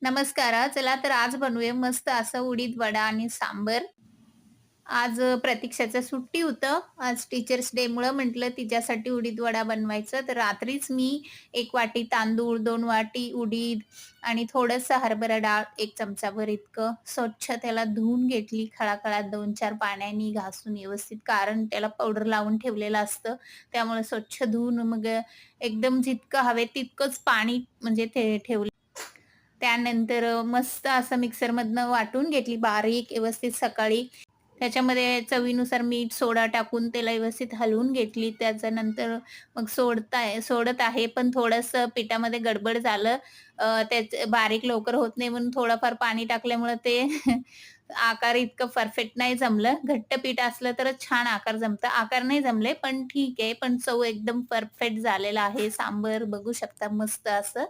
नमस्कार. चला तर आज बनवूया मस्त असं उडीद वडा आणि सांबर. आज प्रतीक्षाचं सुट्टी होतं. आज टीचर्स डेमुळं म्हटलं तिच्यासाठी उडीद वडा बनवायचं. तर रात्रीच मी 1 वाटी तांदूळ, 2 वाटी उडीद आणि थोडंसं हरभरा डाळ 1 चमचाभर इतकं स्वच्छ त्याला धुवून घेतली खळाखळात 2-4 पाण्याने घासून व्यवस्थित. कारण त्याला पावडर लावून ठेवलेलं असतं. त्यामुळे स्वच्छ धुवून मग एकदम जितकं हवे तितकंच पाणी म्हणजे ते ठेवलं. त्यानंतर मस्त असं मिक्सरमधनं वाटून घेतली बारीक व्यवस्थित सकाळी. त्याच्यामध्ये चवीनुसार मीठ, सोडा टाकून त्याला व्यवस्थित हलवून घेतली. त्याच्यानंतर मग सोडत आहे, पण थोडंसं पिठामध्ये गडबड झालं. त्याचं बारीक लवकर होत नाही म्हणून थोडंफार पाणी टाकल्यामुळं ते आकार इतकं परफेक्ट नाही जमलं. घट्ट पीठ असलं तरच छान आकार जमतं. आकार नाही जमले, पण ठीक आहे. पण चव एकदम परफेक्ट झालेला आहे. सांबर बघू शकता मस्त असं.